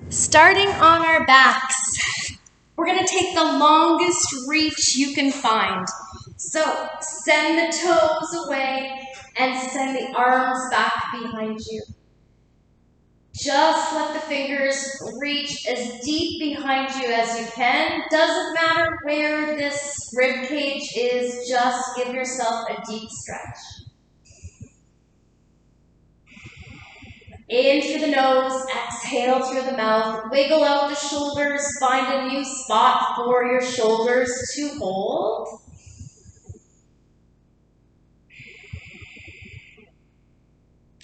Starting on our backs, we're going to take the longest reach you can find. So send the toes away and send the arms back behind you. Just let the fingers reach as deep behind you as you can. Doesn't matter where this rib cage is, just give yourself a deep stretch. In through the nose, exhale through the mouth, wiggle out the shoulders, find a new spot for your shoulders to hold.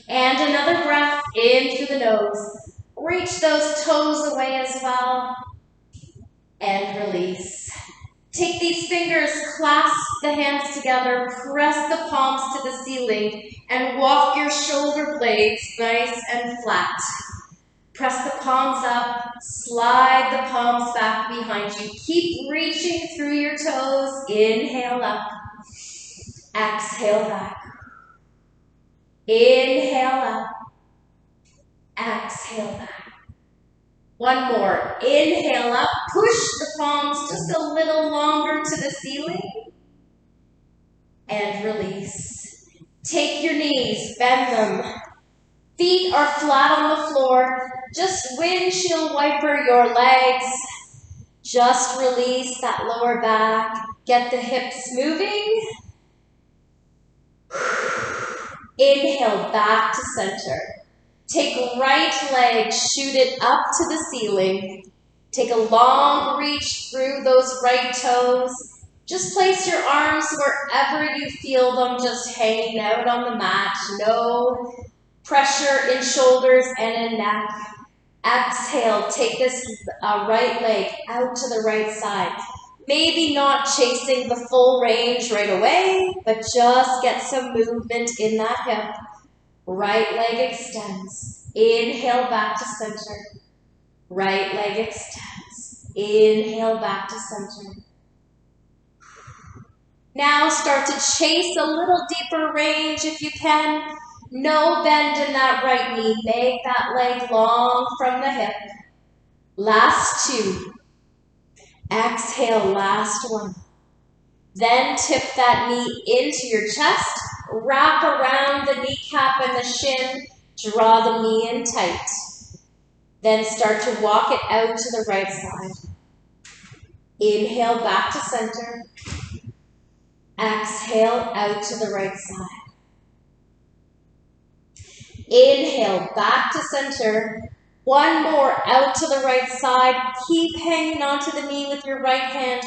And another breath in through the nose. Reach those toes away as well. And release. Take these fingers, clasp the hands together, press the palms to the ceiling, and walk your shoulder blades nice and flat. Press the palms up, slide the palms back behind you. Keep reaching through your toes. Inhale up, exhale back. Inhale up, exhale back. One more. Inhale up, push the palms just a little longer to the ceiling. And release. Take your knees, bend them. Feet are flat on the floor. Just windshield wiper your legs. Just release that lower back. Get the hips moving. Inhale back to center. Take right leg, shoot it up to the ceiling. Take a long reach through those right toes. Just place your arms wherever you feel them, just hanging out on the mat. No pressure in shoulders and in neck. Exhale, take this right leg out to the right side. Maybe not chasing the full range right away, but just get some movement in that hip. Right leg extends. Inhale back to center. Right leg extends. Inhale back to center. Now start to chase a little deeper range if you can. No bend in that right knee. Make that leg long from the hip. Last two. Exhale, last one. Then tip that knee into your chest. Wrap around the kneecap and the shin. Draw the knee in tight. Then start to walk it out to the right side. Inhale back to center. Exhale out to the right side. Inhale back to center. One more out to the right side. Keep hanging onto the knee with your right hand.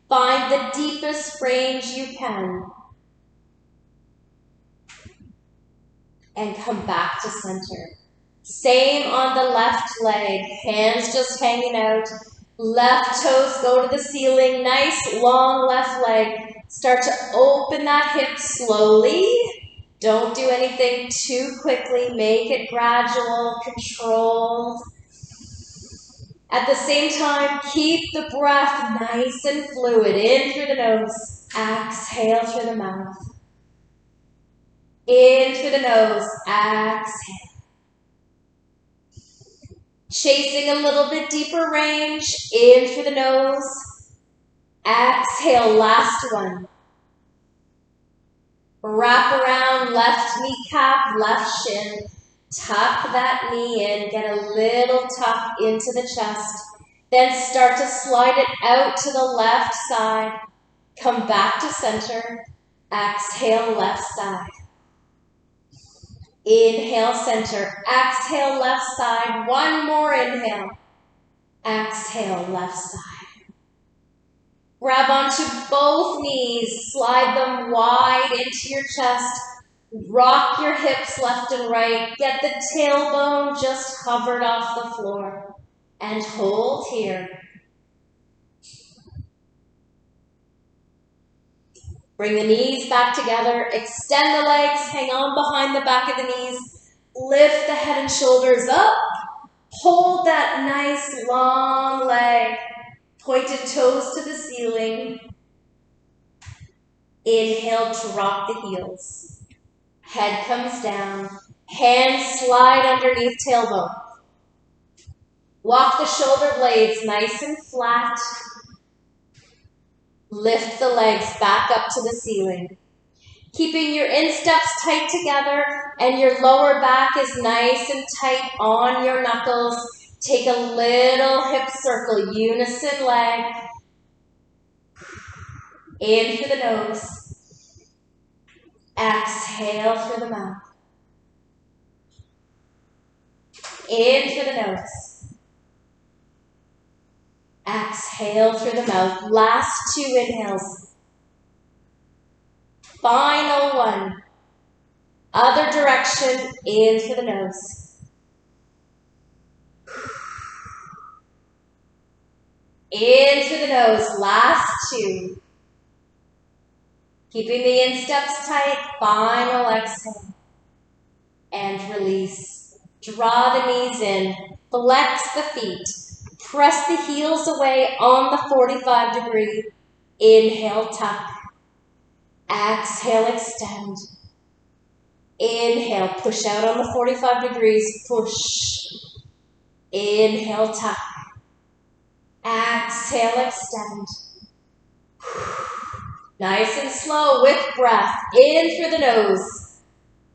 Find the deepest range you can. And come back to center. Same on the left leg. Hands just hanging out. Left toes go to the ceiling. Nice long left leg. Start to open that hip slowly. Don't do anything too quickly. Make it gradual, controlled. At the same time, keep the breath nice and fluid. In through the nose. Exhale through the mouth. In through the nose. Exhale. Chasing a little bit deeper range. In through the nose. Exhale, last one. Wrap around left kneecap, left shin. Tuck that knee in. Get a little tuck into the chest. Then start to slide it out to the left side. Come back to center. Exhale, left side. Inhale, center. Exhale, left side. One more inhale. Exhale, left side. Grab onto both knees. Slide them wide into your chest. Rock your hips left and right. Get the tailbone just covered off the floor. And hold here. Bring the knees back together. Extend the legs. Hang on behind the back of the knees. Lift the head and shoulders up. Hold that nice long leg. Pointed toes to the ceiling. Inhale, drop the heels. Head comes down. Hands slide underneath tailbone. Walk the shoulder blades nice and flat. Lift the legs back up to the ceiling. Keeping your insteps tight together and your lower back is nice and tight on your knuckles. Take a little hip circle, unison leg. In through the nose. Exhale through the mouth. In through the nose. Exhale through the mouth. Last 2 inhales. Final one. Other direction, in through the nose. In through the nose, last 2. Keeping the insteps tight, final exhale. And release. Draw the knees in, flex the feet. Press the heels away on the 45-degree. Inhale, tuck. Exhale, extend. Inhale, push out on the 45 degrees, push. Inhale, tuck. Exhale, extend. Nice and slow with breath. In through the nose.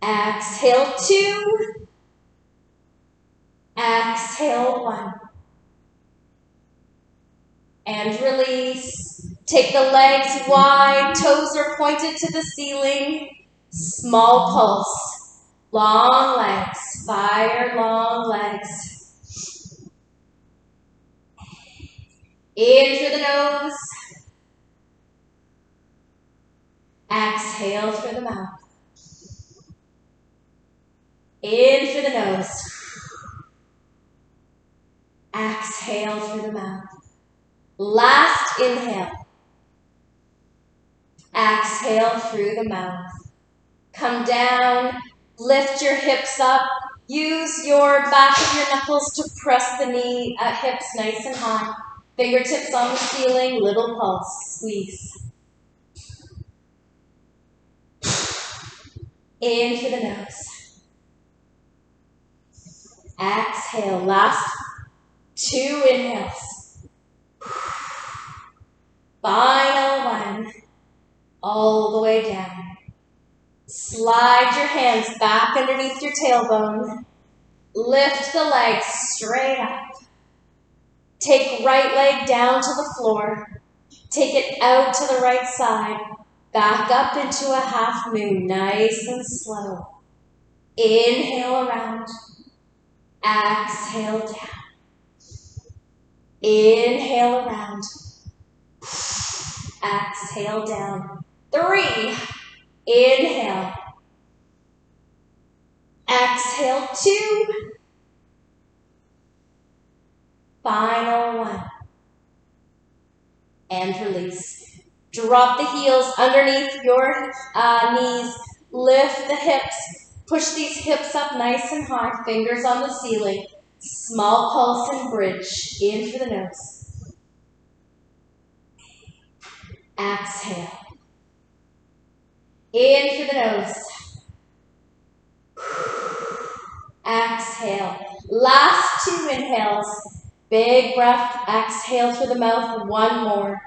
Exhale, 2. Exhale, 1. And release. Take the legs wide, toes are pointed to the ceiling. Small pulse. Long legs. Fire long legs. In through the nose. Exhale through the mouth. In through the nose. Exhale through the mouth. Last inhale. Exhale through the mouth. Come down, lift your hips up. Use your back of your knuckles to press the hips nice and high. Fingertips on the ceiling, little pulse, squeeze. In through the nose. Exhale, last 2 inhales. Final one. All the way down. Slide your hands back underneath your tailbone. Lift the legs straight up. Take right leg down to the floor. Take it out to the right side. Back up into a half moon, nice and slow. Inhale around. Exhale down. Inhale around. Exhale down. 3. Inhale. Exhale, 2. Final 1. And release. Drop the heels underneath your knees. Lift the hips. Push these hips up nice and high. Fingers on the ceiling. Small pulse and bridge. In through the nose. Exhale. In through the nose. Exhale. Last 2 inhales. Big breath. Exhale through the mouth. 1 more.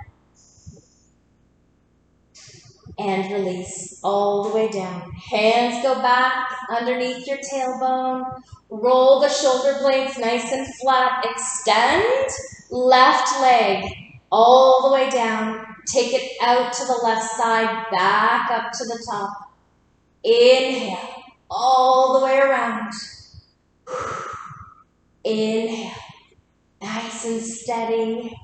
And release all the way down. Hands go back underneath your tailbone. Roll the shoulder blades nice and flat. Extend. Left leg all the way down. Take it out to the left side. Back up to the top. Inhale. All the way around. Inhale. Nice and steady.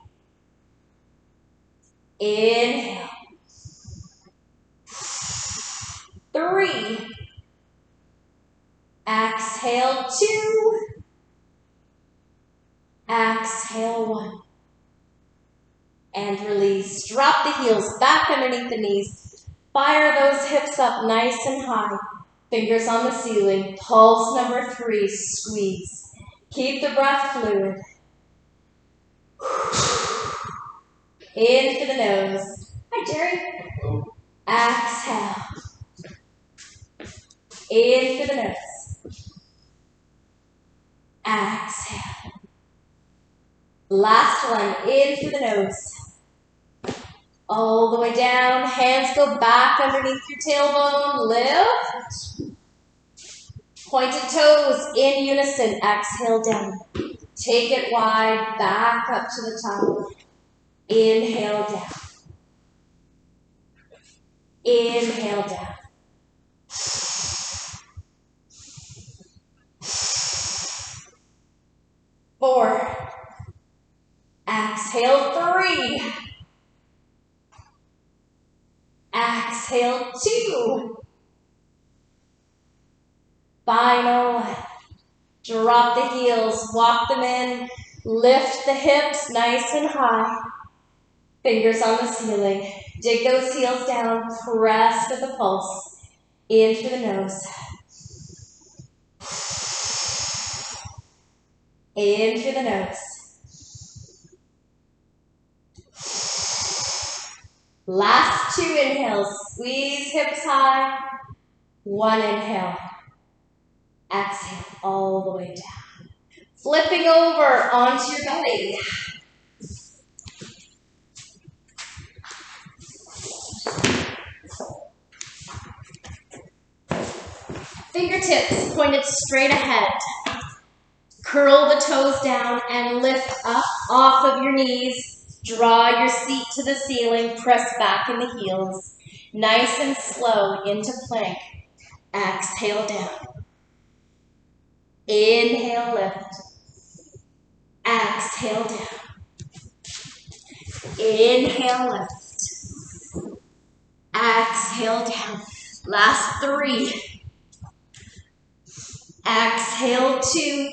Inhale. 3. Exhale, 2. Exhale, 1. And release. Drop the heels back underneath the knees. Fire those hips up nice and high. Fingers on the ceiling. Pulse number 3. Squeeze. Keep the breath fluid. In through the nose. Hi, Jerry. Exhale. In through the nose. Exhale. Last one, in through the nose. All the way down, hands go back underneath your tailbone, lift. Pointed toes in unison, exhale down. Take it wide, back up to the top. Inhale down. Inhale down. 4. Exhale 3. Exhale 2. Final 1. Drop the heels, walk them in, lift the hips nice and high. Fingers on the ceiling. Dig those heels down, press with the pulse. In through the nose. In through the nose. Last 2 inhales. Squeeze hips high. 1 inhale. Exhale all the way down. Flipping over onto your belly. Fingertips pointed straight ahead. Curl the toes down and lift up off of your knees. Draw your seat to the ceiling. Press back in the heels. Nice and slow into plank. Exhale down. Inhale, lift. Exhale down. Inhale, lift. Exhale down. Last 3. Exhale 2.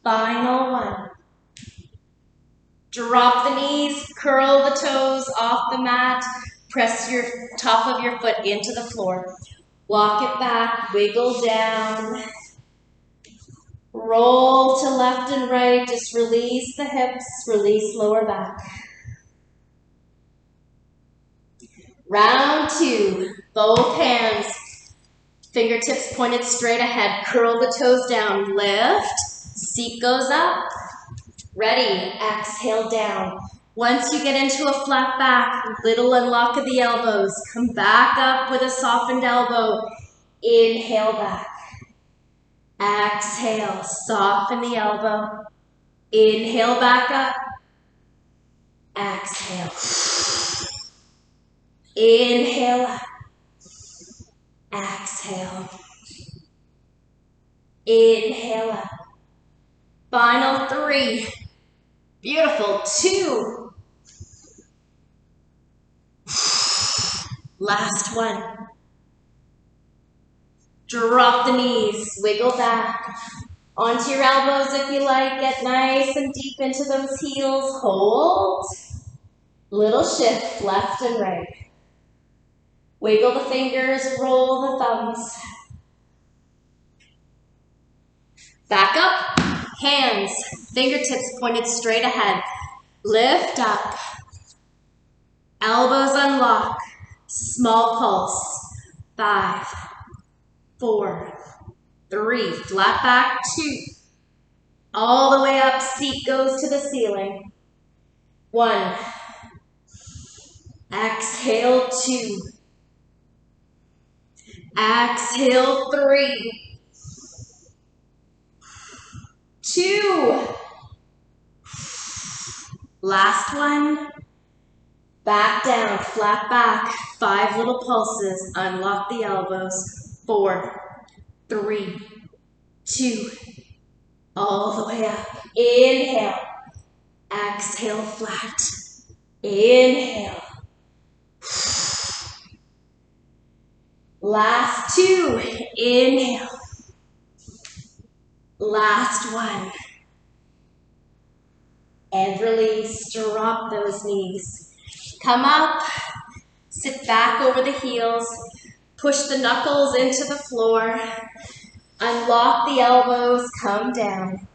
Final 1. Drop the knees, curl the toes off the mat, press your top of your foot into the floor. Walk it back, wiggle down. Roll to left and right, just release the hips, release lower back. Round 2, both hands, fingertips pointed straight ahead, curl the toes down, lift, seat goes up. Ready, exhale down. Once you get into a flat back, little unlock of the elbows. Come back up with a softened elbow. Inhale back. Exhale, soften the elbow. Inhale back up. Exhale. Inhale up. Exhale. Inhale up. Final 3. Beautiful. 2. Last 1. Drop the knees, wiggle back. Onto your elbows if you like. Get nice and deep into those heels. Hold. Little shift left and right. Wiggle the fingers, roll the thumbs. Back up. Hands, fingertips pointed straight ahead. Lift up. Elbows unlock. Small pulse. 5, 4, 3. Flat back. 2. All the way up. Seat goes to the ceiling. 1. Exhale 2. Exhale 3. 2. Last 1. Back down, flat back. 5 little pulses. Unlock the elbows. 4, 3, 2. All the way up. Inhale. Exhale flat. Inhale. Last 2. Inhale. Last 1. And release. Drop those knees. Come up, sit back over the heels, push the knuckles into the floor, unlock the elbows, come down.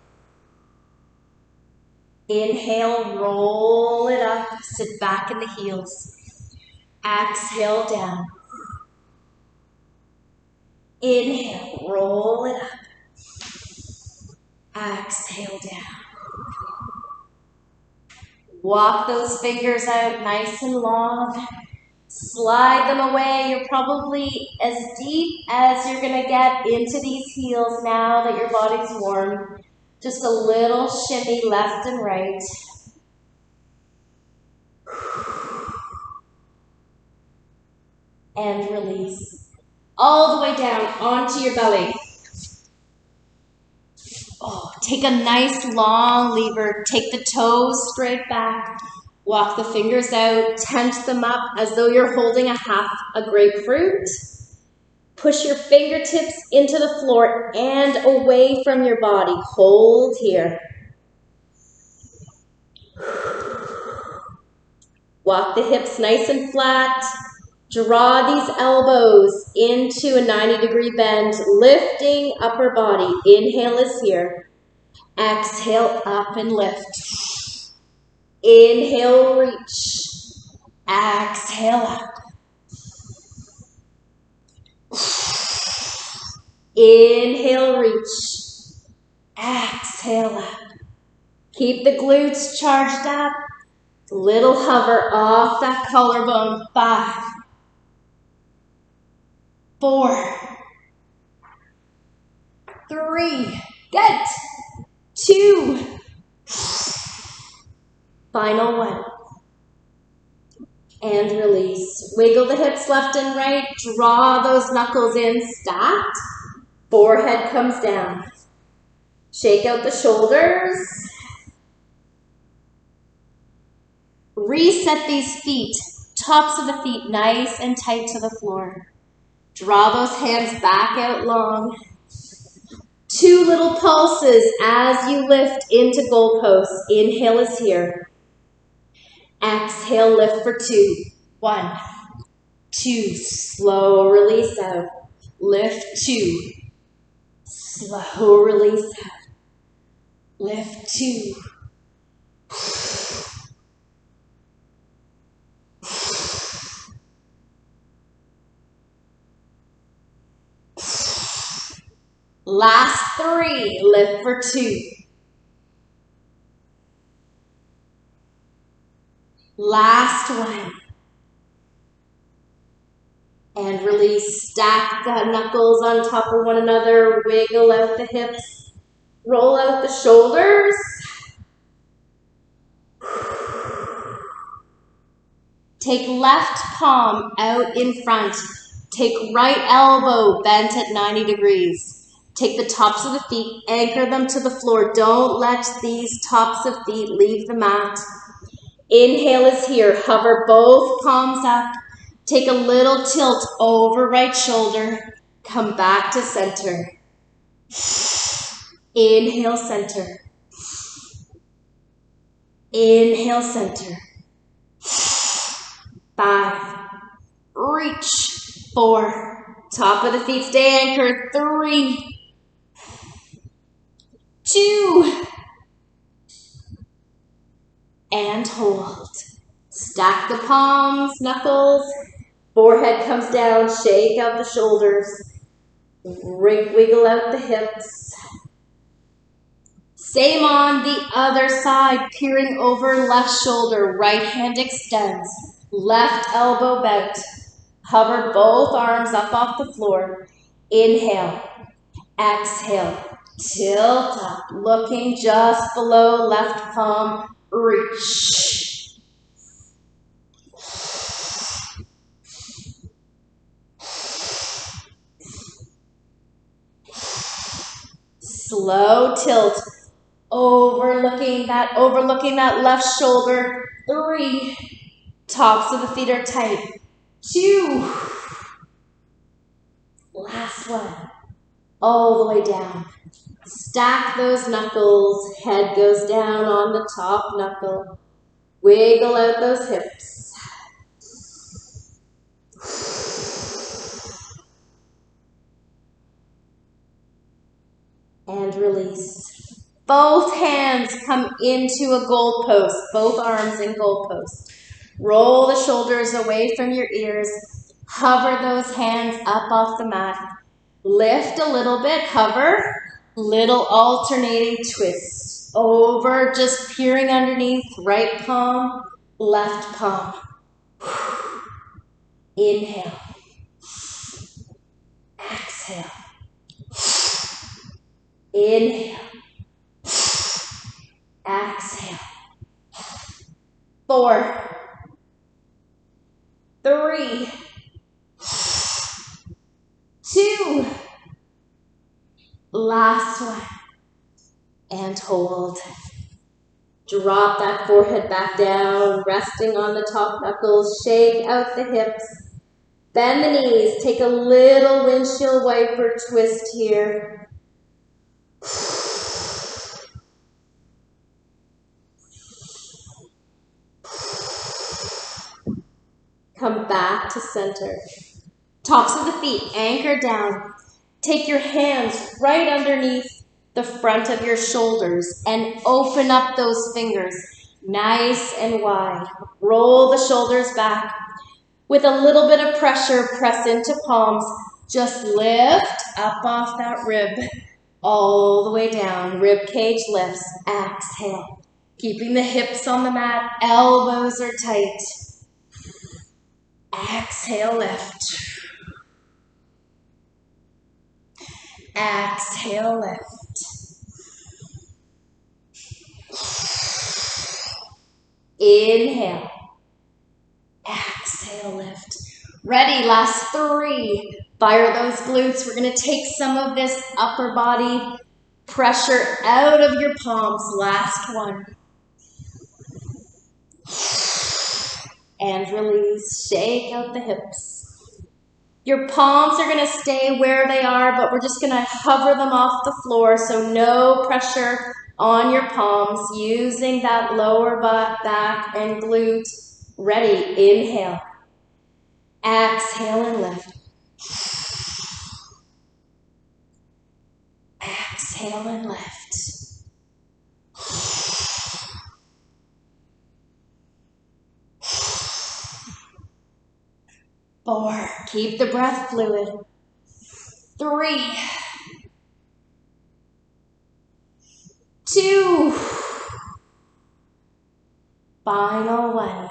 Inhale, roll it up, sit back in the heels. Exhale down. Inhale, roll it up. Exhale down. Walk those fingers out nice and long. Slide them away. You're probably as deep as you're going to get into these heels now that your body's warm. Just a little shimmy left and right. And release. All the way down onto your belly. Oh, take a nice long lever. Take the toes straight back. Walk the fingers out. Tense them up as though you're holding a grapefruit. Push your fingertips into the floor and away from your body. Hold here. Walk the hips nice and flat. Draw these elbows into a 90-degree bend, lifting upper body. Inhale is here. Exhale, up and lift. Inhale, reach. Exhale, up. Inhale, reach. Exhale, up. Keep the glutes charged up. Little hover off that collarbone. 5, 4, 3, good. 2, final 1. And release. Wiggle the hips left and right. Draw those knuckles in, stacked. Forehead comes down. Shake out the shoulders. Reset these feet, tops of the feet nice and tight to the floor. Draw those hands back out long. 2 little pulses as you lift into goalposts. Inhale is here. Exhale, lift for 2. 1, 2, slow release out. Lift 2. Slow release out. Lift 2. Last 3, lift for 2. Last 1. And release. Stack the knuckles on top of one another. Wiggle out the hips. Roll out the shoulders. Take left palm out in front. Take right elbow bent at 90 degrees. Take the tops of the feet, anchor them to the floor. Don't let these tops of feet leave the mat. Inhale is here. Hover both palms up. Take a little tilt over right shoulder. Come back to center. Inhale, center. Inhale, center. 5. Reach. 4. Top of the feet stay anchored. 3. 2. And hold. Stack the palms, knuckles. Forehead comes down. Shake out the shoulders. Wiggle out the hips. Same on the other side. Peering over left shoulder. Right hand extends. Left elbow bent. Hover both arms up off the floor. Inhale. Exhale. Tilt up. Looking just below left palm. Reach. Slow tilt. Overlooking that left shoulder. 3. Tops of the feet are tight. 2. Last 1. All the way down. Stack those knuckles. Head goes down on the top knuckle. Wiggle out those hips. And release. Both hands come into a goalpost. Both arms in goalpost. Roll the shoulders away from your ears. Hover those hands up off the mat. Lift a little bit. Hover. Little alternating twists. Over, just peering underneath. Right palm, left palm. Inhale. Exhale. Inhale. Exhale. 4, 3, 2. Last one. And hold. Drop that forehead back down, resting on the top knuckles. Shake out the hips. Bend the knees. Take a little windshield wiper twist here. Come back to center. Tops of the feet anchor down. Take your hands right underneath the front of your shoulders and open up those fingers nice and wide. Roll the shoulders back. With a little bit of pressure, press into palms. Just lift up off that rib all the way down. Rib cage lifts. Exhale. Keeping the hips on the mat. Elbows are tight. Exhale, lift. Exhale, lift. Inhale. Exhale, lift. Ready, last 3. Fire those glutes. We're going to take some of this upper body pressure out of your palms. Last one. And release. Shake out the hips. Your palms are going to stay where they are, but we're just going to hover them off the floor, so no pressure on your palms, using that lower back and glute. Ready, inhale. Exhale and lift. Exhale and lift. 4, keep the breath fluid. 3, 2, final 1.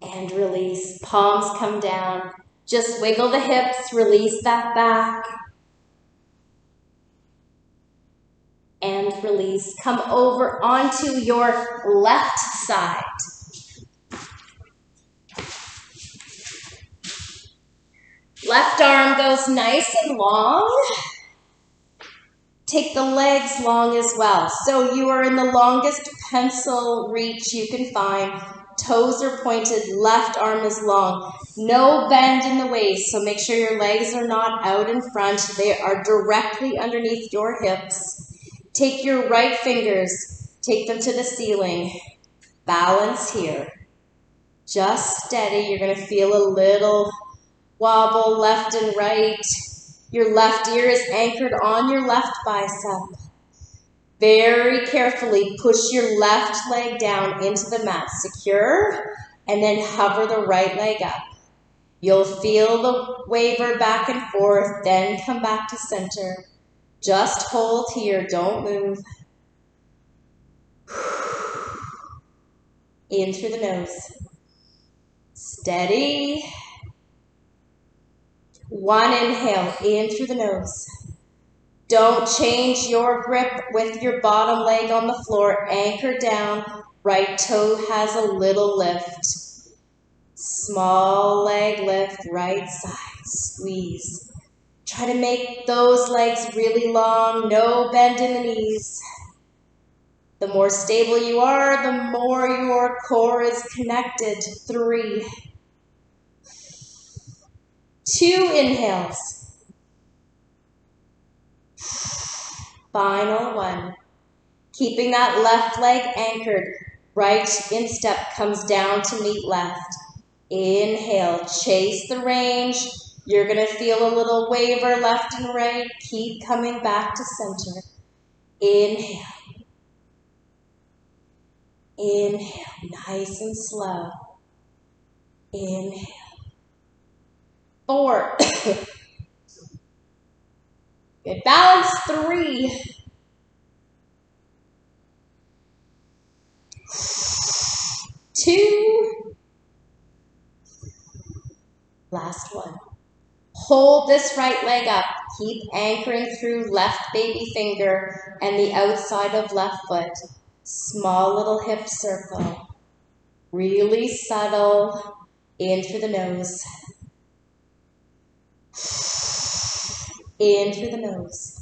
And release, palms come down. Just wiggle the hips, release that back. And release, come over onto your left side. Left arm goes nice and long. Take the legs long as well. So you are in the longest pencil reach you can find. Toes are pointed, left arm is long. No bend in the waist, so make sure your legs are not out in front. They are directly underneath your hips. Take your right fingers, take them to the ceiling. Balance here. Just steady. You're going to feel a little wobble left and right. Your left ear is anchored on your left bicep. Very carefully push your left leg down into the mat. Secure, and then hover the right leg up. You'll feel the waver back and forth, then come back to center. Just hold here, don't move. In through the nose. Steady. 1 inhale, in through the nose. Don't change your grip with your bottom leg on the floor. Anchor down. Right toe has a little lift. Small leg lift, right side. Squeeze. Try to make those legs really long. No bend in the knees. The more stable you are, the more your core is connected. 3. 2 inhales. Final 1. Keeping that left leg anchored. Right instep comes down to meet left. Inhale, chase the range. You're going to feel a little waver left and right. Keep coming back to center. Inhale. Inhale, nice and slow. Inhale. 4. Good. Balance. 3, 2, last one. Hold this right leg up. Keep anchoring through left baby finger and the outside of left foot. Small little hip circle. Really subtle. In through the nose. In through the nose.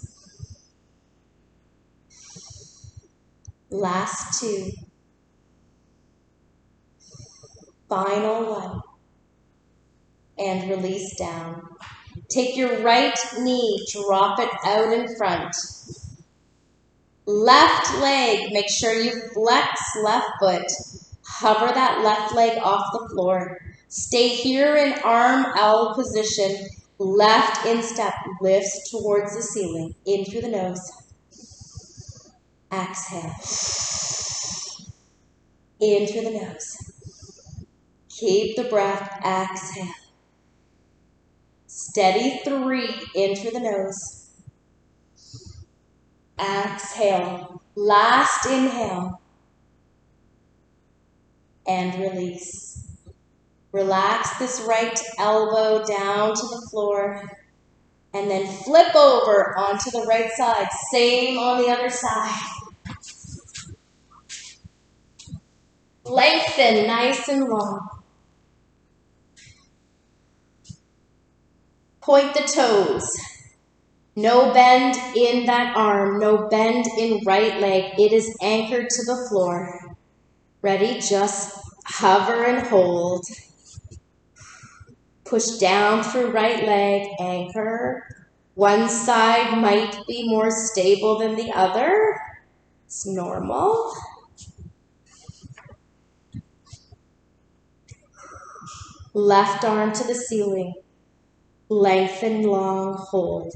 Last 2. Final 1. And release down. Take your right knee, drop it out in front. Left leg, make sure you flex left foot. Hover that left leg off the floor. Stay here in arm L position. Left instep lifts towards the ceiling. In through the nose. Exhale. In through the nose. Keep the breath. Exhale. Steady 3. In through the nose. Exhale. Last inhale. And release. Relax this right elbow down to the floor. And then flip over onto the right side. Same on the other side. Lengthen nice and long. Point the toes. No bend in that arm. No bend in right leg. It is anchored to the floor. Ready? Just hover and hold. Push down through right leg. Anchor. One side might be more stable than the other. It's normal. Left arm to the ceiling. Lengthen long, hold.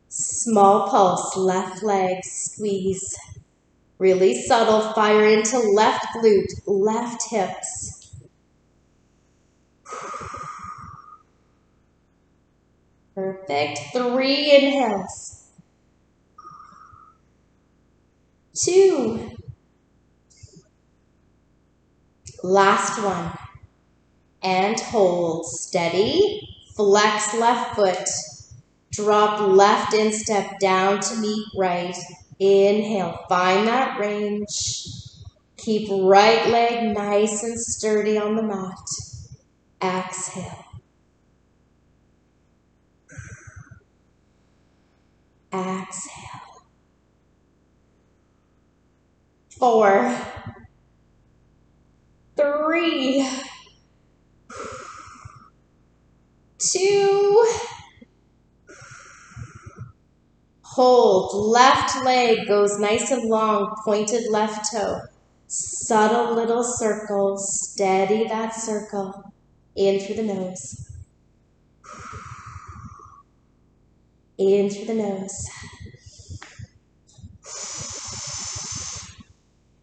Small pulse, left leg, squeeze. Really subtle, fire into left glute, left hips. Perfect. 3 inhales. 2. Last one. And hold. Steady. Flex left foot. Drop left instep down to meet right. Inhale. Find that range. Keep right leg nice and sturdy on the mat. Exhale. Exhale. 4, 3, 2, hold. Left leg goes nice and long, pointed left toe. Subtle little circle, steady that circle. In through the nose. In through the nose.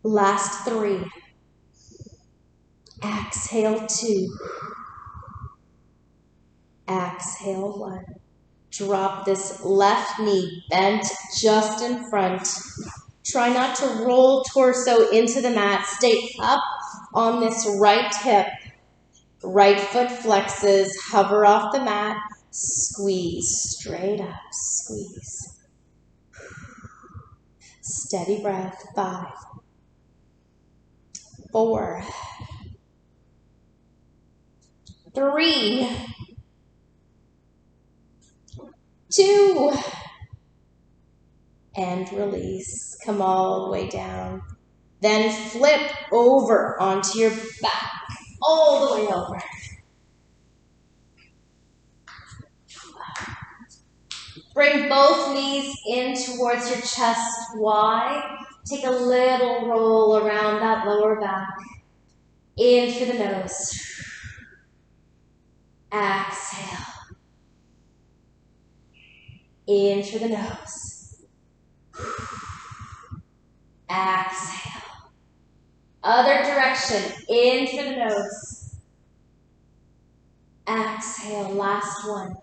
Last 3. Exhale 2. Exhale 1. Drop this left knee bent just in front. Try not to roll torso into the mat. Stay up on this right hip. Right foot flexes. Hover off the mat. Squeeze straight up. Squeeze. Steady breath. 5, 4, 3, 2, and release. Come all the way down. Then flip over onto your back, all the way over. Bring both knees in towards your chest wide. Take a little roll around that lower back. In through the nose. Exhale. In through the nose. Exhale. Other direction. In through the nose. Exhale. last one.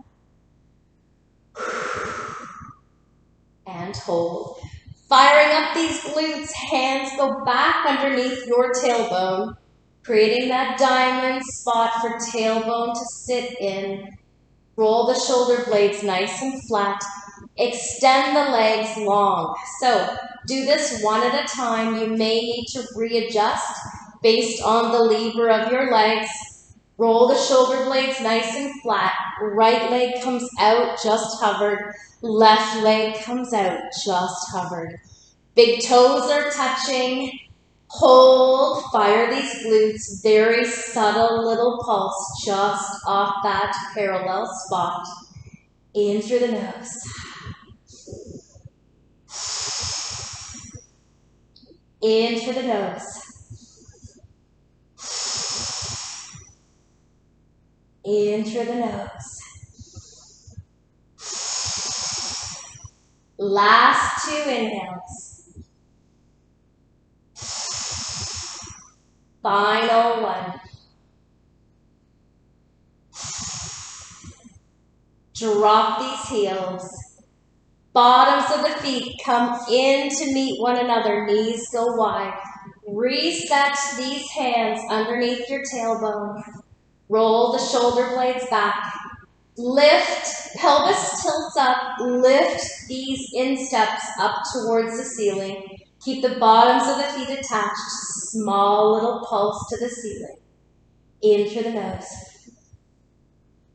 And hold. Firing up these glutes, hands go back underneath your tailbone, creating that diamond spot for tailbone to sit in. Roll the shoulder blades nice and flat. Extend the legs long. So do this one at a time. You may need to readjust based on the lever of your legs. Roll the shoulder blades nice and flat. Right leg comes out, just hovered. Left leg comes out, just hovered. Big toes are touching. Hold, fire these glutes. Very subtle little pulse just off that parallel spot. In through the nose. In through the nose. In through the nose. Last 2 inhales. Final one. Drop these heels. Bottoms of the feet come in to meet one another. Knees go wide. Reset these hands underneath your tailbone. Roll the shoulder blades back. Lift, pelvis tilts up. Lift these insteps up towards the ceiling. Keep the bottoms of the feet attached. Small little pulse to the ceiling. In through the nose.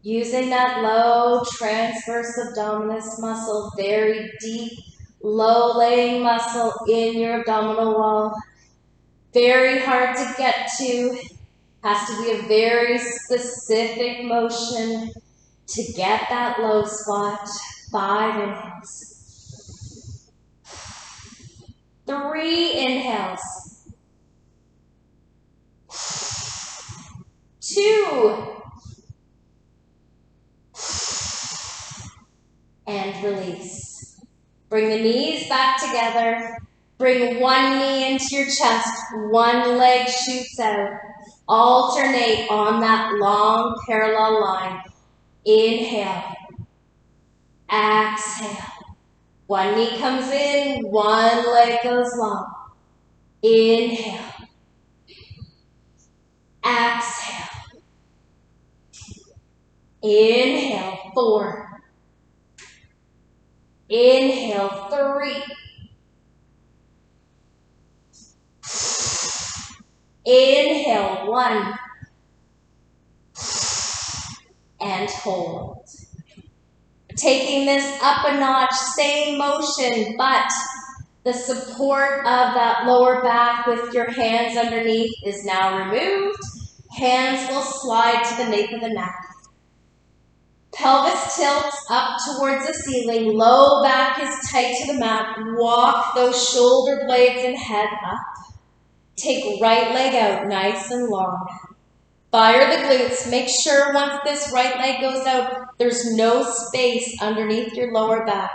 Using that low transverse abdominis muscle, very deep, low laying muscle in your abdominal wall. Very hard to get to. Has to be a very specific motion to get that low spot. 5 inhales. 3 inhales. 2. And release. Bring the knees back together. Bring one knee into your chest. One leg shoots out. Alternate on that long parallel line. Inhale. Exhale. One knee comes in. One leg goes long. Inhale. Exhale. Inhale. 4. Inhale, 3. Inhale, 1. And hold. Taking this up a notch, same motion, but the support of that lower back with your hands underneath is now removed. Hands will slide to the nape of the neck. Pelvis tilts up towards the ceiling. Low back is tight to the mat. Walk those shoulder blades and head up. Take right leg out nice and long. Fire the glutes. Make sure once this right leg goes out, there's no space underneath your lower back.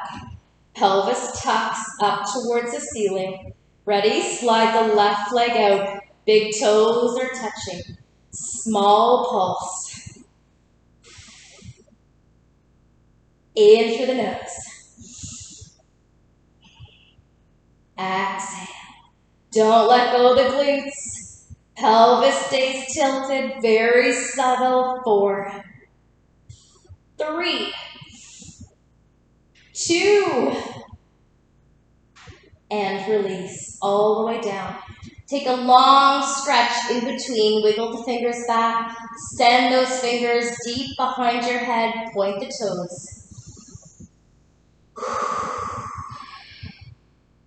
Pelvis tucks up towards the ceiling. Ready? Slide the left leg out. Big toes are touching. Small pulse. In through the nose. Exhale. Don't let go of the glutes. Pelvis stays tilted, very subtle. 4, 3, 2, and release all the way down. Take a long stretch in between. Wiggle the fingers back. Send those fingers deep behind your head. Point the toes.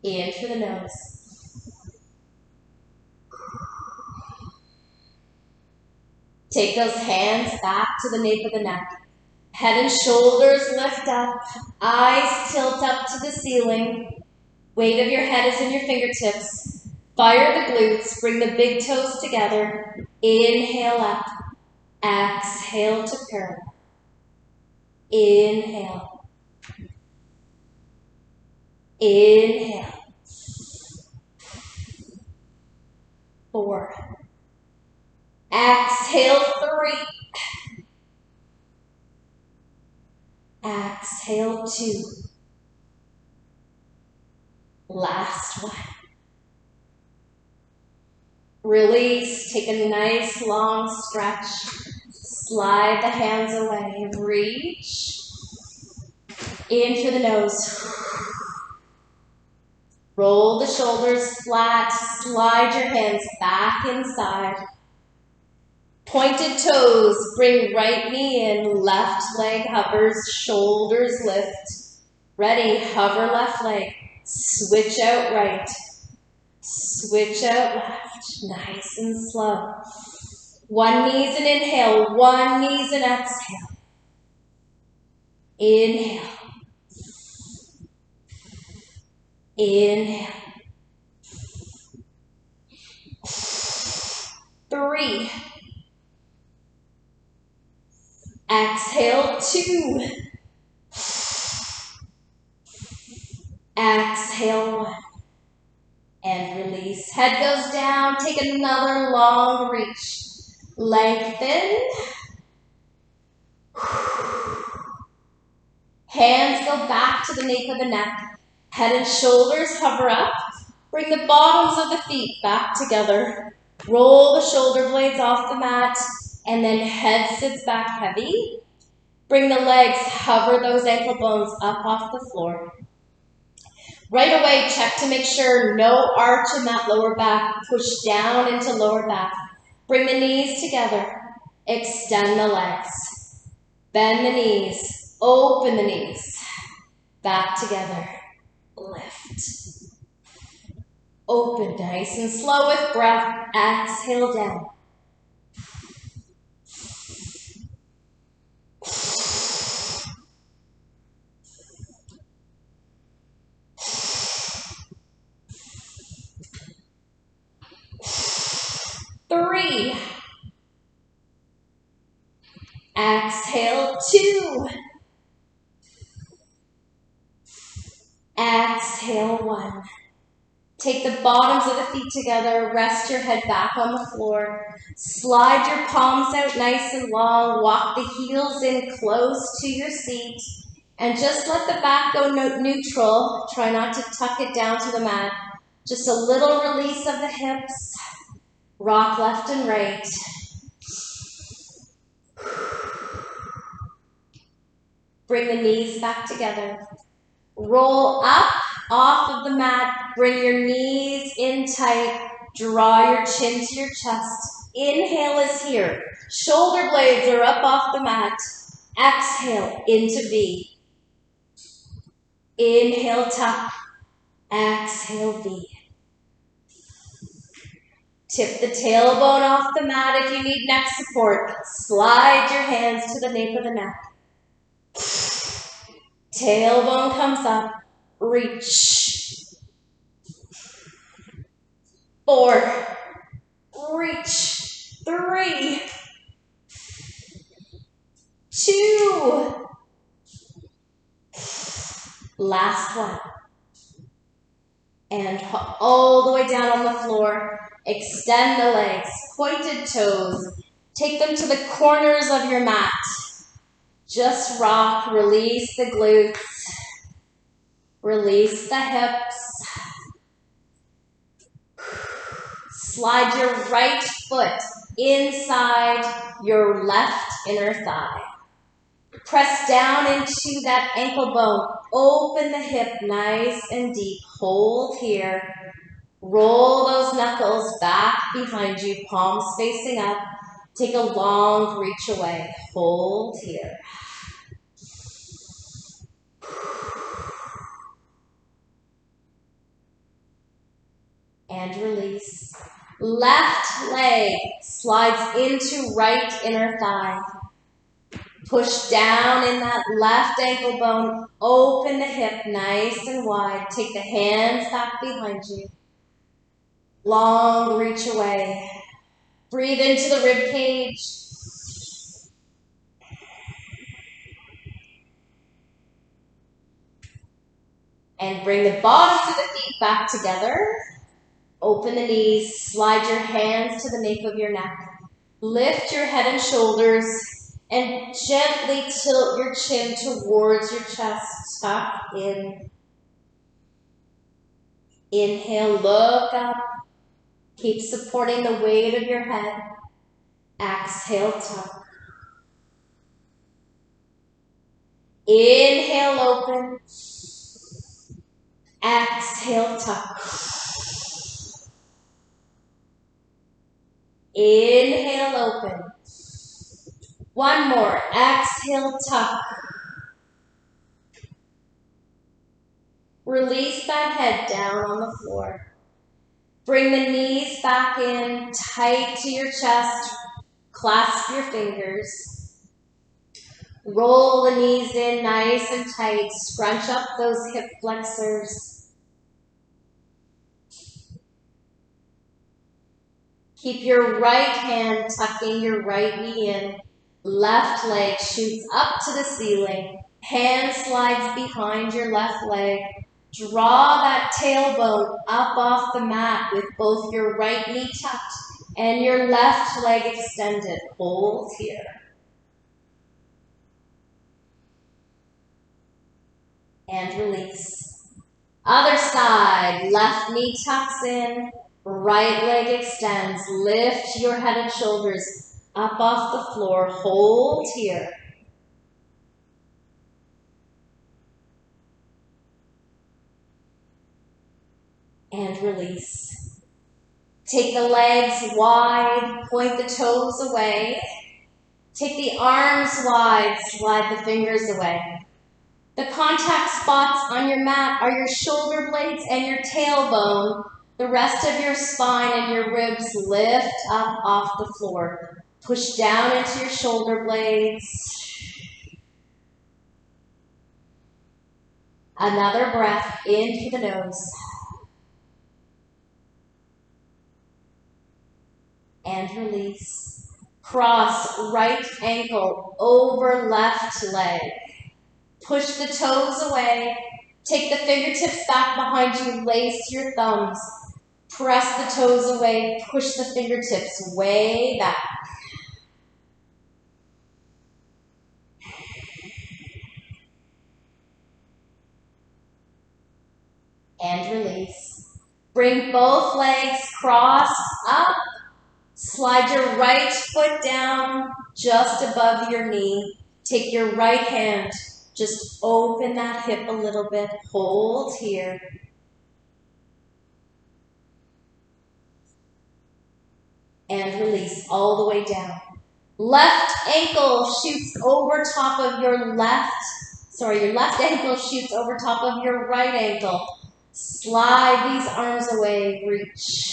In through the nose. Take those hands back to the nape of the neck. Head and shoulders lift up. Eyes tilt up to the ceiling. Weight of your head is in your fingertips. Fire the glutes. Bring the big toes together. Inhale up. Exhale to parallel. Inhale. Inhale. 4. Exhale, 3. Exhale, 2. Last one. Release, take a nice long stretch. Slide the hands away. Reach. In through the nose. Roll the shoulders flat. Slide your hands back inside. Pointed toes. Bring right knee in. Left leg hovers. Shoulders lift. Ready. Hover left leg. Switch out right. Switch out left. Nice and slow. One knee's an inhale. One knee's an exhale. Inhale. Inhale. 3. Exhale, 2. Exhale, 1. And release. Head goes down. Take another long reach. Lengthen. Hands go back to the nape of the neck. Head and shoulders hover up. Bring the bottoms of the feet back together. Roll the shoulder blades off the mat. And then head sits back heavy. Bring the legs, hover those ankle bones up off the floor. Right away, check to make sure no arch in that lower back. Push down into lower back. Bring the knees together. Extend the legs. Bend the knees. Open the knees. Back together. Lift. Open, nice and slow with breath. Exhale down. Three. Exhale, 2. Exhale, 1. Take the bottoms of the feet together. Rest your head back on the floor. Slide your palms out nice and long. Walk the heels in close to your seat. And just let the back go neutral. Try not to tuck it down to the mat. Just a little release of the hips. Rock left and right. Bring the knees back together. Roll up off of the mat. Bring your knees in tight. Draw your chin to your chest. Inhale is here. Shoulder blades are up off the mat. Exhale into V. Inhale, tuck. Exhale, V. Tip the tailbone off the mat if you need neck support. Slide your hands to the nape of the neck. Tailbone comes up. Reach. 4. Reach. 3. 2. Last one. And all the way down on the floor. Extend the legs, pointed toes. Take them to the corners of your mat. Just rock, release the glutes. Release the hips. Slide your right foot inside your left inner thigh. Press down into that ankle bone. Open the hip nice and deep. Hold here. Roll those knuckles back behind you, palms facing up. Take a long reach away. Hold here. And release. Left leg slides into right inner thigh. Push down in that left ankle bone. Open the hip nice and wide. Take the hands back behind you. Long reach away. Breathe into the rib cage. And bring the bottoms of the feet back together. Open the knees. Slide your hands to the nape of your neck. Lift your head and shoulders And gently tilt your chin towards your chest. Tuck in. Inhale, look up. Keep supporting the weight of your head. Exhale, tuck. Inhale, open. Exhale, tuck. Inhale, open. One more. Exhale, tuck. Release that head down on the floor. Bring the knees back in, tight to your chest. Clasp your fingers. Roll the knees in nice and tight. Scrunch up those hip flexors. Keep your right hand tucking your right knee in. Left leg shoots up to the ceiling. Hand slides behind your left leg. Draw that tailbone up off the mat with both your right knee tucked and your left leg extended. Hold here. And release. Other side, left knee tucks in, right leg extends. Lift your head and shoulders up off the floor. Hold here. And release. Take the legs wide, point the toes away. Take the arms wide, slide the fingers away. The contact spots on your mat are your shoulder blades and your tailbone. The rest of your spine and your ribs lift up off the floor. Push down into your shoulder blades. Another breath in through the nose. And release. Cross right ankle over left leg. Push the toes away. Take the fingertips back behind you. Lace your thumbs. Press the toes away. Push the fingertips way back. And release. Bring both legs crossed up. Slide your right foot down just above your knee. Take your right hand. Just open that hip a little bit. Hold here. And release all the way down. Left ankle shoots over top of your left ankle shoots over top of your right ankle. Slide these arms away, reach.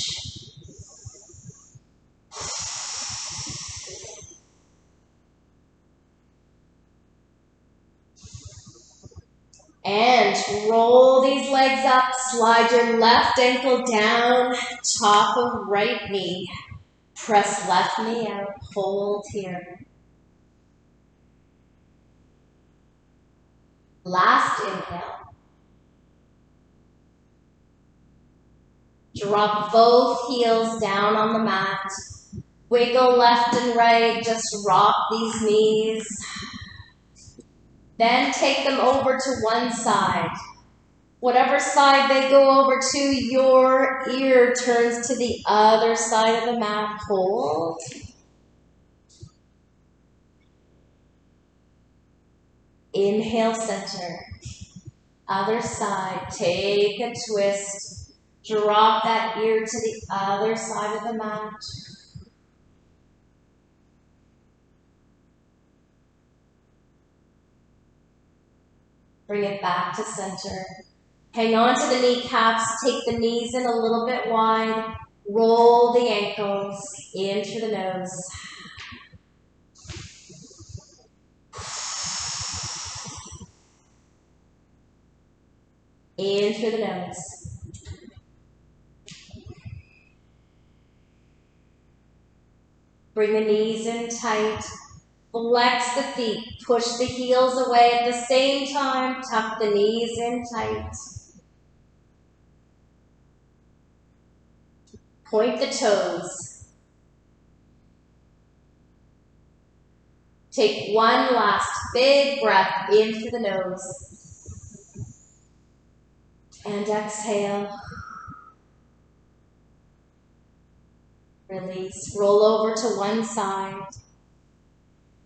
And roll these legs up, slide your left ankle down, top of right knee. Press left knee out, hold here. Last inhale. Drop both heels down on the mat. Wiggle left and right, just rock these knees. Then take them over to one side. Whatever side they go over to, your ear turns to the other side of the mat. Hold. Inhale, center. Other side. Take a twist. Drop that ear to the other side of the mat. Bring it back to center. Hang on to the kneecaps. Take the knees in a little bit wide. Roll the ankles in through the nose. In through the nose. Bring the knees in tight. Flex the feet. Push the heels away at the same time. Tuck the knees in tight. Point the toes. Take one last big breath in through the nose. And exhale. Release. Roll over to one side.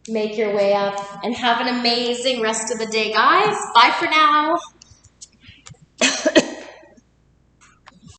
Make your way up and have an amazing rest of the day, guys. Bye for now.